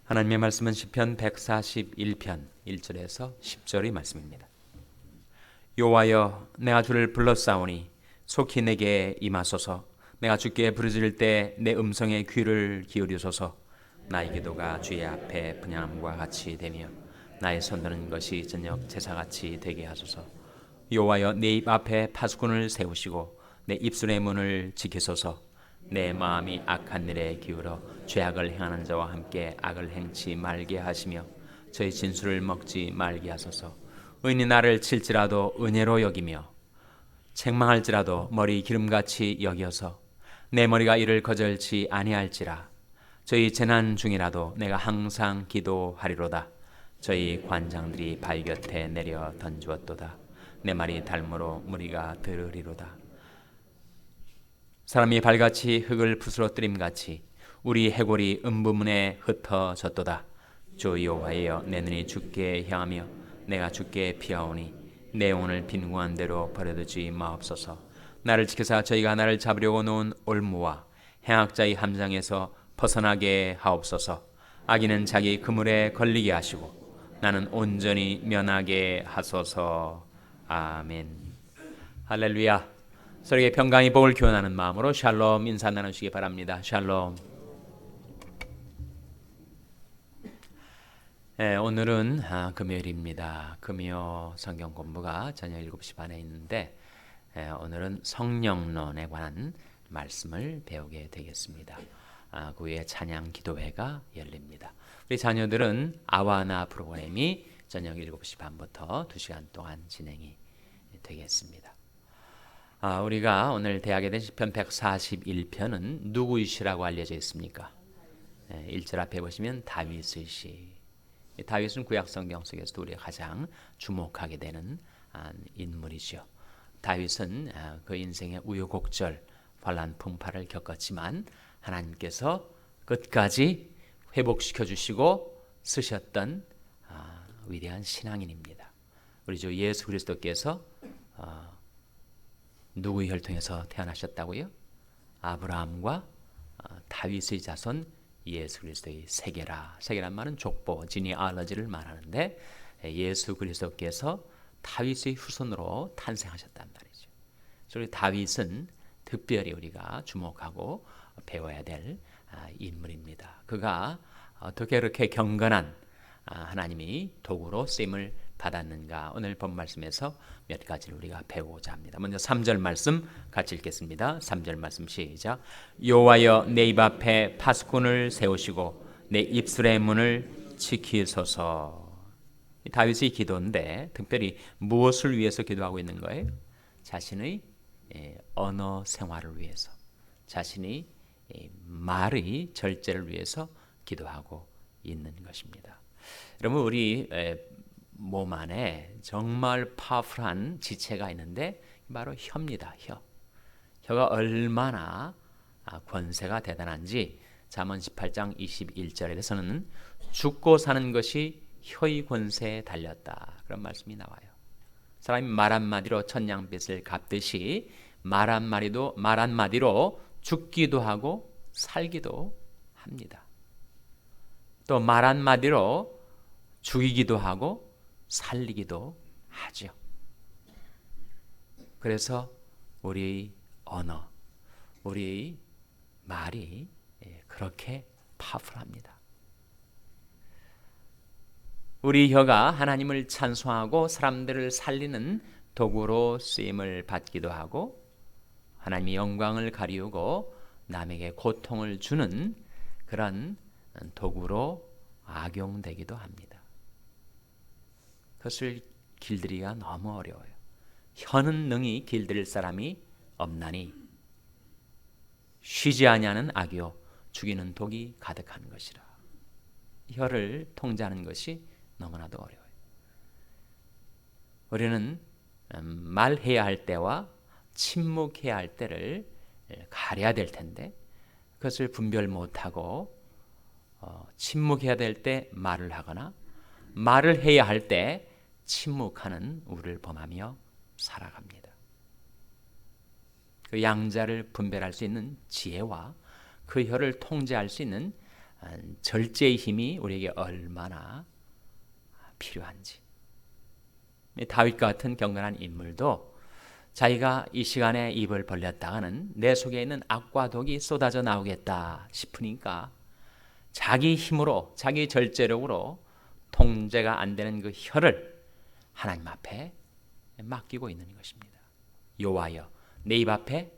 하나님의 말씀은 시편 141편 1절에서 10절의 말씀입니다. 여호와여, 내가 주를 불렀사오니 속히 내게 임하소서. 내가 주께 부르짖을 때 내 음성에 귀를 기울이소서. 나의 기도가 주의 앞에 분향함과 같이 되며 나의 손드는 것이 저녁 제사같이 되게 하소서. 여호와여, 내 입 앞에 파수꾼을 세우시고 내 입술의 문을 지키소서. 내 마음이 악한 일에 기울어 죄악을 행하는 자와 함께 악을 행치 말게 하시며 저희 진술을 먹지 말게 하소서. 의인이 나를 칠지라도 은혜로 여기며 책망할지라도 머리 기름같이 여겨서 내 머리가 이를 거절치 아니할지라. 저희 재난 중이라도 내가 항상 기도하리로다. 저희 관장들이 바위 곁에 내려 던주었도다. 내 말이 닮으로 무리가 들으리로다. 사람이 발같이 흙을 부스러뜨림같이 우리 해골이 음부문에 흩어졌도다. 주 여호와여, 내 눈이 주께 향하며 내가 주께 피하오니 내 영혼을 빈궁한 대로 버려두지 마옵소서. 나를 지켜사 저희가 나를 잡으려고 놓은 올무와 행악자의 함정에서 벗어나게 하옵소서. 악인은 자기 그물에 걸리게 하시고 나는 온전히 면하게 하소서. 아멘. 할렐루야. 서로에게 평강의 복을 기원하는 마음으로 샬롬 인사 나누시기 바랍니다. 샬롬. 오늘은 금요일입니다. 금요 성경 공부가 저녁 7시 반에 있는데 오늘은 성령론에 관한 말씀을 배우게 되겠습니다. 그 후에 찬양 기도회가 열립니다. 우리 자녀들은 아와나 프로그램이 저녁 7시 반부터 2시간 동안 진행이 되겠습니다. 우리가 오늘 대하게 된 시편 141편은 누구의 시라고 알려져 있습니까? 1절 앞에 보시면 다윗의 시. 다윗은 구약 성경 속에서도 우리가 가장 주목하게 되는 인물이죠. 다윗은 그 인생의 우여곡절, 환난 풍파를 겪었지만 하나님께서 끝까지 회복시켜 주시고 쓰셨던 위대한 신앙인입니다. 우리 주 예수 그리스도께서 누구의 혈통에서 태어나셨다고요? 아브라함과 다윗의 자손 예수 그리스도의 세계라. 세계란 말은 족보, 지니알러지를 말하는데 예수 그리스도께서 다윗의 후손으로 탄생하셨단 말이죠. 그래서 다윗은 특별히 우리가 주목하고 배워야 될 인물입니다. 그가 어떻게 그렇게 경건한 하나님이 도구로 쓰임을 받았는가, 오늘 본 말씀에서 몇 가지를 우리가 배우고자 합니다. 먼저 3절 말씀 같이 읽겠습니다. 3절 말씀 시작. 여호와여, 내 입 앞에 파수꾼을 세우시고 내 입술의 문을 지키소서. 다윗의 기도인데 특별히 무엇을 위해서 기도하고 있는 거예요? 자신의 언어 생활을 위해서, 자신의 말의 절제를 위해서 기도하고 있는 것입니다. 여러분, 우리 몸 안에 정말 파워풀한 지체가 있는데 바로 혀입니다. 혀가 얼마나 권세가 대단한지 잠언 18장 21절에서는 죽고 사는 것이 혀의 권세에 달렸다, 그런 말씀이 나와요. 사람이 말 한마디로 천냥빚을 갚듯이 말 한마디로 죽기도 하고 살기도 합니다. 또 말 한마디로 죽이기도 하고 살리기도 하죠. 그래서 우리의 언어, 우리의 말이 그렇게 파워풀합니다. 우리 혀가 하나님을 찬송하고 사람들을 살리는 도구로 쓰임을 받기도 하고 하나님의 영광을 가리우고 남에게 고통을 주는 그런 도구로 악용되기도 합니다. 그것을 길들이기가 너무 어려워요. 혀는 능히 길들일 사람이 없나니 쉬지 아니하는 악이요 죽이는 독이 가득한 것이라. 혀를 통제하는 것이 너무나도 어려워요. 우리는 말해야 할 때와 침묵해야 할 때를 가려야 될 텐데 그것을 분별 못하고 침묵해야 될 때 말을 하거나 말을 해야 할 때 침묵하는 우리를 범하며 살아갑니다. 그 양자를 분별할 수 있는 지혜와 그 혀를 통제할 수 있는 절제의 힘이 우리에게 얼마나 필요한지. 다윗과 같은 경건한 인물도 자기가 이 시간에 입을 벌렸다가는 내 속에 있는 악과 독이 쏟아져 나오겠다 싶으니까 자기 힘으로, 자기 절제력으로 통제가 안 되는 그 혀를 하나님 앞에 맡기고 있는 것입니다. 여호와여, 내 입 앞에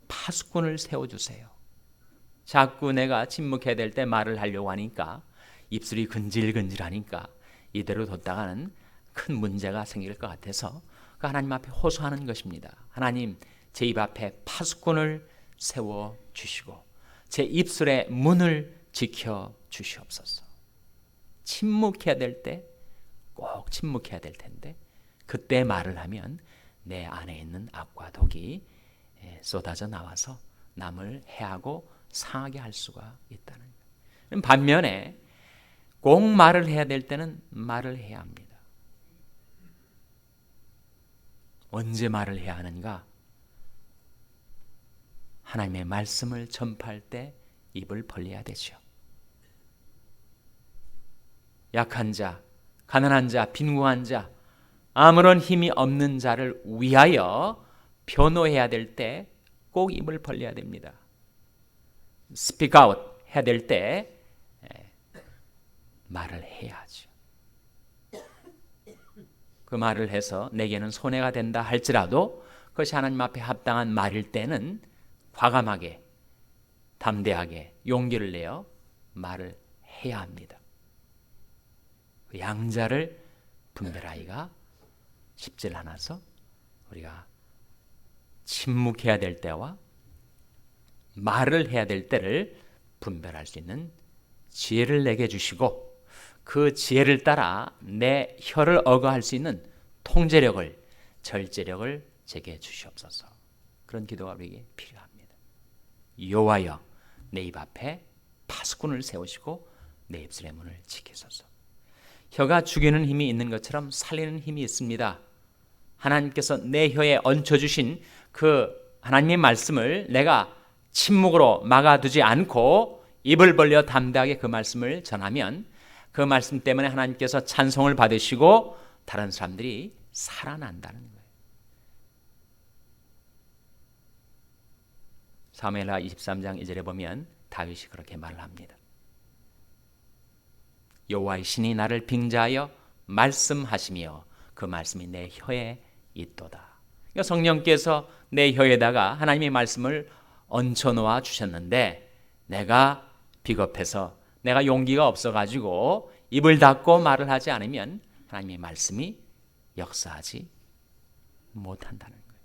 파수꾼을 세워주세요. 자꾸 내가 침묵해야 될 때 말을 하려고 하니까 입술이 근질근질하니까 이대로 뒀다가는 큰 문제가 생길 것 같아서 하나님 앞에 호소하는 것입니다. 하나님, 제 입 앞에 파수꾼을 세워주시고 제 입술의 문을 지켜주시옵소서. 침묵해야 될 때 꼭 침묵해야 될 텐데 그때 말을 하면 내 안에 있는 악과 독이 쏟아져 나와서 남을 해하고 상하게 할 수가 있다는 거예요. 반면에 꼭 말을 해야 될 때는 말을 해야 합니다. 언제 말을 해야 하는가? 하나님의 말씀을 전파할 때 입을 벌려야 되죠. 약한 자, 가난한 자, 빈궁한 자, 아무런 힘이 없는 자를 위하여 변호해야 될 때 꼭 입을 벌려야 됩니다. speak out 해야 될 때 말을 해야죠. 그 말을 해서 내게는 손해가 된다 할지라도 그것이 하나님 앞에 합당한 말일 때는 과감하게, 담대하게 용기를 내어 말을 해야 합니다. 그 양자를 분별하기가 쉽지 않아서 우리가 침묵해야 될 때와 말을 해야 될 때를 분별할 수 있는 지혜를 내게 주시고 그 지혜를 따라 내 혀를 억어할 수 있는 통제력을, 절제력을 제게 주시옵소서. 그런 기도가 우리에게 필요합니다. 여호와여, 내 입 앞에 파수꾼을 세우시고 내 입술의 문을 지키소서. 혀가 죽이는 힘이 있는 것처럼 살리는 힘이 있습니다. 하나님께서 내 혀에 얹혀주신 그 하나님의 말씀을 내가 침묵으로 막아두지 않고 입을 벌려 담대하게 그 말씀을 전하면 그 말씀 때문에 하나님께서 찬송을 받으시고 다른 사람들이 살아난다는 거예요. 사무엘하 23장 2절에 보면 다윗이 그렇게 말을 합니다. 여호와의 신이 나를 빙자하여 말씀하시며 그 말씀이 내 혀에 있도다. 그러니까 성령께서 내 혀에다가 하나님의 말씀을 얹혀놓아 주셨는데 내가 비겁해서 내가 용기가 없어가지고 입을 닫고 말을 하지 않으면 하나님의 말씀이 역사하지 못한다는 거예요.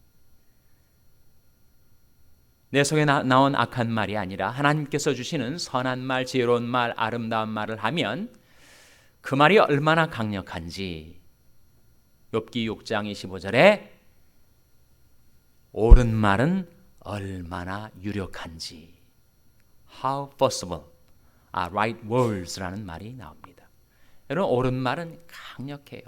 내 속에 나온 악한 말이 아니라 하나님께서 주시는 선한 말, 지혜로운 말, 아름다운 말을 하면 그 말이 얼마나 강력한지 욥기 6장 25절에 옳은 말은 얼마나 유력한지 How possible are right words라는 말이 나옵니다. 여러분, 옳은 말은 강력해요.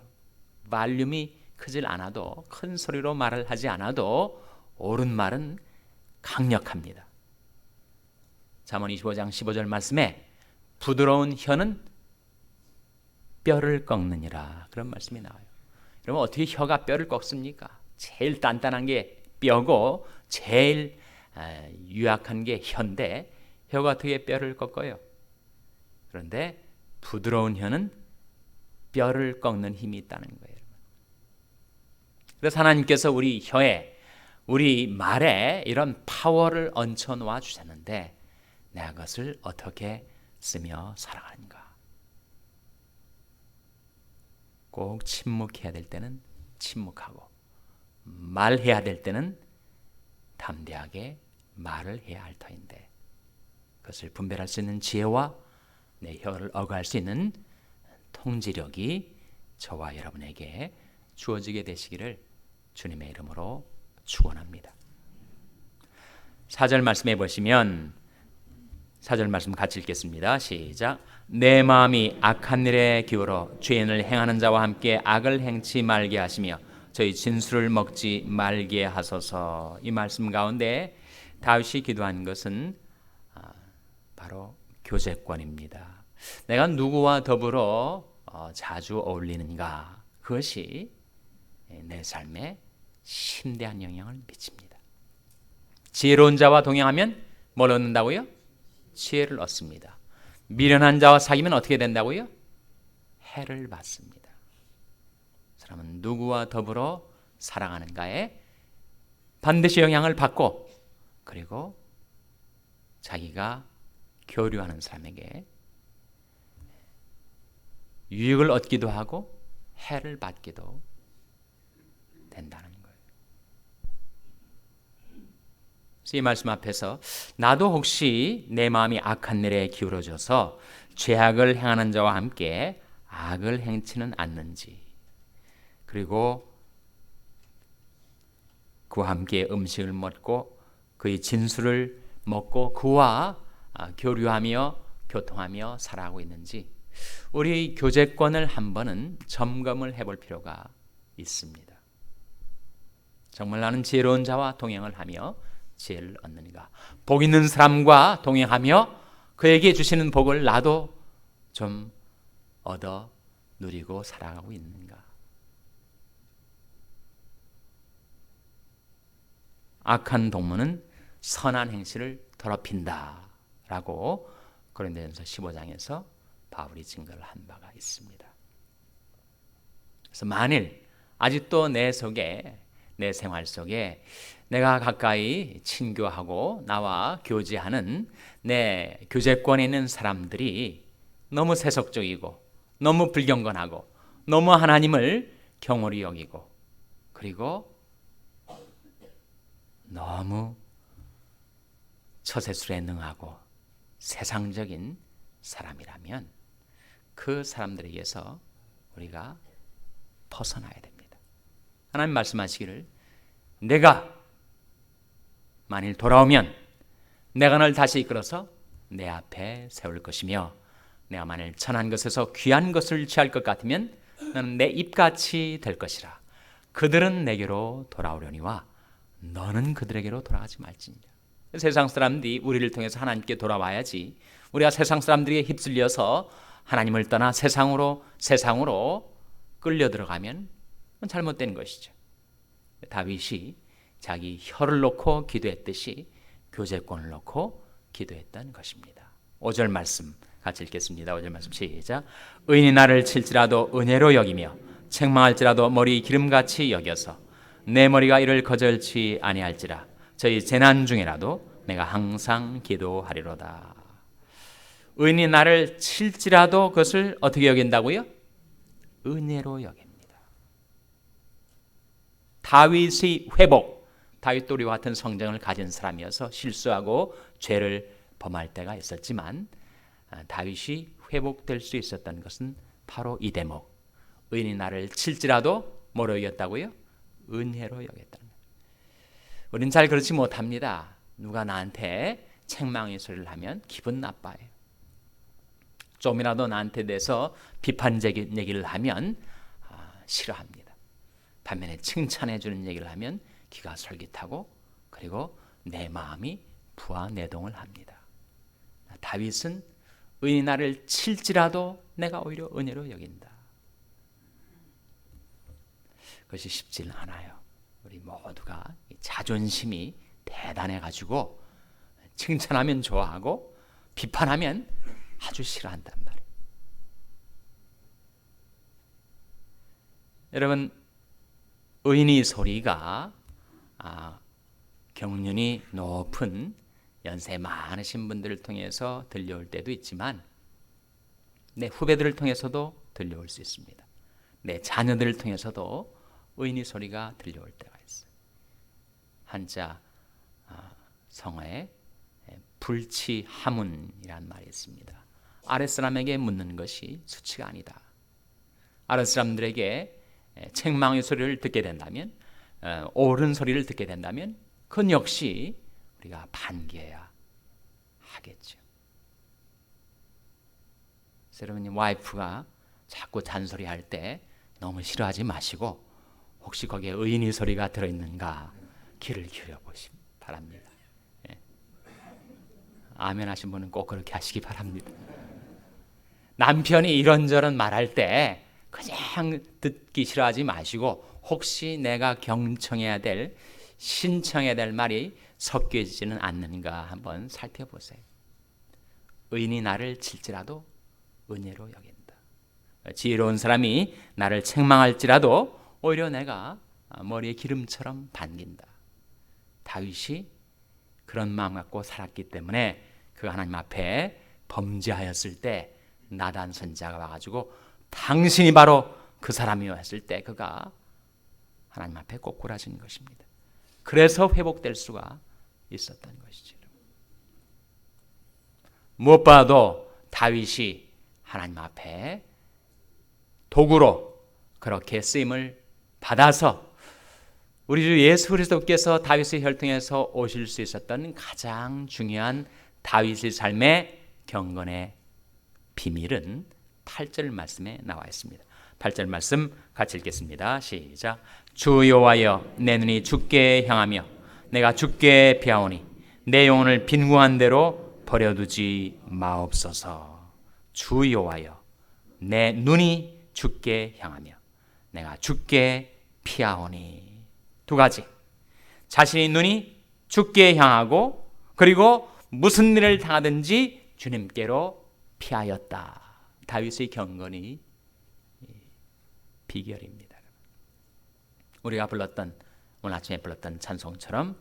발륨이 크질 않아도, 큰 소리로 말을 하지 않아도 옳은 말은 강력합니다. 잠언 25장 15절 말씀에 부드러운 혀는 뼈를 꺾느니라, 그런 말씀이 나와요. 여러분, 어떻게 혀가 뼈를 꺾습니까? 제일 단단한 게 뼈고 제일 유약한 게 혀인데 혀가 어떻게 뼈를 꺾어요? 그런데 부드러운 혀는 뼈를 꺾는 힘이 있다는 거예요. 그래서 하나님께서 우리 혀에, 우리 말에 이런 파워를 얹혀 놓아 주셨는데 내가 그것을 어떻게 쓰며 살아가는가? 꼭 침묵해야 될 때는 침묵하고 말해야 될 때는 담대하게 말을 해야 할 터인데 그것을 분별할 수 있는 지혜와 내 혀를 억할 수 있는 통지력이 저와 여러분에게 주어지게 되시기를 주님의 이름으로 축원합니다. 4절 말씀해 보시면 4절 말씀 같이 읽겠습니다. 시작. 내 마음이 악한 일에 기울어 죄인을 행하는 자와 함께 악을 행치 말게 하시며 저희 진술을 먹지 말게 하소서. 이 말씀 가운데 다윗이 기도한 것은 바로 교제권입니다. 내가 누구와 더불어 자주 어울리는가, 그것이 내 삶에 심대한 영향을 미칩니다. 지혜로운 자와 동행하면 뭘 얻는다고요? 지혜를 얻습니다. 미련한 자와 사귀면 어떻게 된다고요? 해를 받습니다. 사람은 누구와 더불어 살아가는가에 반드시 영향을 받고, 그리고 자기가 교류하는 사람에게 유익을 얻기도 하고 해를 받기도 된다는 거예요. 그래서 이 말씀 앞에서 나도 혹시 내 마음이 악한 일에 기울어져서 죄악을 행하는 자와 함께 악을 행치는 않는지, 그리고 그와 함께 음식을 먹고 그의 진술을 먹고 그와 교류하며 교통하며 살아가고 있는지, 우리 교제권을 한번은 점검을 해볼 필요가 있습니다. 정말 나는 지혜로운 자와 동행을 하며 지혜를 얻는가? 복 있는 사람과 동행하며 그에게 주시는 복을 나도 좀 얻어 누리고 살아가고 있는가? 악한 동무는 선한 행실을 더럽힌다 라고 고린도전서 15장에서 바울이 증거를 한 바가 있습니다. 그래서 만일 아직도 내 속에, 내 생활 속에 내가 가까이 친교하고 나와 교제하는 내 교제권에 있는 사람들이 너무 세속적이고 너무 불경건하고 너무 하나님을 경홀히 여기고, 그리고 너무 처세술에 능하고 세상적인 사람이라면 그 사람들에게서 우리가 벗어나야 됩니다. 하나님 말씀하시기를 내가 만일 돌아오면 내가 널 다시 이끌어서 내 앞에 세울 것이며 내가 만일 천한 것에서 귀한 것을 취할 것 같으면 너는 내 입같이 될 것이라. 그들은 내게로 돌아오려니와 너는 그들에게로 돌아가지 말지니라. 세상 사람들이 우리를 통해서 하나님께 돌아와야지, 우리가 세상 사람들에게 휩쓸려서 하나님을 떠나 세상으로 끌려 들어가면 잘못된 것이죠. 다윗이 자기 혀를 놓고 기도했듯이 교제권을 놓고 기도했던 것입니다. 5절 말씀 같이 읽겠습니다. 5절 말씀 시작. 의인이 나를 칠지라도 은혜로 여기며 책망할지라도 머리 기름같이 여겨서 내 머리가 이를 거절치 아니할지라. 저희 재난 중에라도 내가 항상 기도하리로다. 의인이 나를 칠지라도 그것을 어떻게 여긴다고요? 은혜로 여깁니다. 다윗의 회복, 다윗도 우리와 같은 성정을 가진 사람이어서 실수하고 죄를 범할 때가 있었지만 다윗이 회복될 수 있었던 것은 바로 이 대목, 의인이 나를 칠지라도 뭐로 여겼다고요? 은혜로 여겼다는 거예요. 우리는 잘 그렇지 못합니다. 누가 나한테 책망의 소리를 하면 기분 나빠요. 좀이라도 나한테 대해서 비판적인 얘기를 하면 싫어합니다. 반면에 칭찬해 주는 얘기를 하면 귀가 솔깃하고, 그리고 내 마음이 부하내동을 합니다. 다윗은 의인이 나를 칠지라도 내가 오히려 은혜로 여긴다. 그것이 쉽지는 않아요. 우리 모두가 자존심이 대단해가지고 칭찬하면 좋아하고 비판하면 아주 싫어한단 말이에요. 여러분, 의인의 소리가 경륜이 높은 연세 많으신 분들을 통해서 들려올 때도 있지만 내 후배들을 통해서도 들려올 수 있습니다. 내 자녀들을 통해서도 의인의 소리가 들려올 때가 있어요. 한자 성어에 불치하문이라는 말이 있습니다. 아랫사람에게 묻는 것이 수치가 아니다. 아랫사람들에게 책망의 소리를 듣게 된다면, 옳은 소리를 듣게 된다면 그건 역시 우리가 반겨야 하겠죠. 여러분, 와이프가 자꾸 잔소리할 때 너무 싫어하지 마시고 혹시 거기에 의인의 소리가 들어있는가 귀를 기울여 보시기 바랍니다. 아멘 하신 분은 꼭 그렇게 하시기 바랍니다. 남편이 이런저런 말할 때 그냥 듣기 싫어하지 마시고 혹시 내가 경청해야 될, 신청해야 될 말이 섞여지지는 않는가 한번 살펴보세요. 의인이 나를 칠지라도 은혜로 여긴다. 지혜로운 사람이 나를 책망할지라도 오히려 내가 머리에 기름처럼 반긴다. 다윗이 그런 마음 갖고 살았기 때문에 그 하나님 앞에 범죄하였을 때 나단 선지자가 와가지고 당신이 바로 그 사람이요 했을 때 그가 하나님 앞에 꼬꾸라진 것입니다. 그래서 회복될 수가 있었던 것이죠. 무엇보다도 다윗이 하나님 앞에 도구로 그렇게 쓰임을 받아서 우리 주 예수 그리스도께서 다윗의 혈통에서 오실 수 있었던 가장 중요한 다윗의 삶의 경건의 비밀은 8절 말씀에 나와 있습니다. 8절 말씀 같이 읽겠습니다. 시작. 주 여호와여 내 눈이 주께 향하며 내가 주께 피하오니 내 영혼을 빈궁한 대로 버려두지 마옵소서. 주 여호와여 내 눈이 주께 향하며 내가 주께 피하오니. 두 가지. 자신의 눈이 주께 향하고 그리고 무슨 일을 당하든지 주님께로 피하였다. 다윗의 경건이 비결입니다. 우리가 오늘 아침에 불렀던 찬송처럼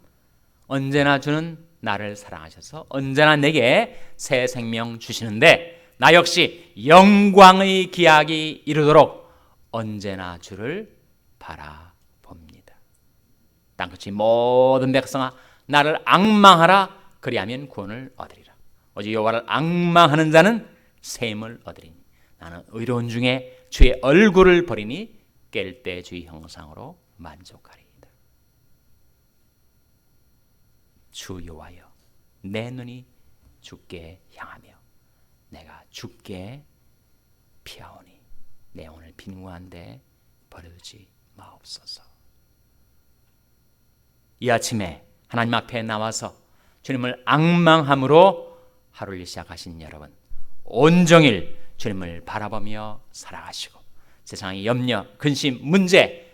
언제나 주는 나를 사랑하셔서 언제나 내게 새 생명 주시는데 나 역시 영광의 기약이 이르도록 언제나 주를 바라봅니다. 땅끝이 모든 백성아 나를 앙망하라. 그리하면 구원을 얻으리라. 오직 여호와를 앙망하는 자는 샘을 얻으리니 나는 의로운 중에 주의 얼굴을 버리니 깰 때 주의 형상으로 만족하리이다. 주 여호와여 내 눈이 주께 향하며 내가 주께 피하오니 내 영혼을 빈궁한데 버려두지 마옵소서. 이 아침에 하나님 앞에 나와서 주님을 앙망함으로 하루를 시작하신 여러분, 온종일 주님을 바라보며 살아가시고 세상의 염려, 근심, 문제,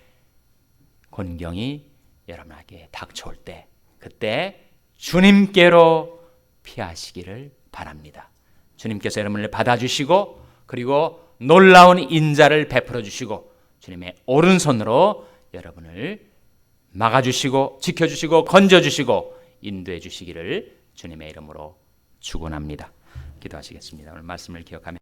곤경이 여러분에게 닥쳐올 때 그때 주님께로 피하시기를 바랍니다. 주님께서 여러분을 받아주시고 그리고 놀라운 인자를 베풀어 주시고 주님의 오른손으로 여러분을 막아주시고 지켜주시고 건져주시고 인도해 주시기를 주님의 이름으로 축원합니다. 기도하시겠습니다. 오늘 말씀을 기억하며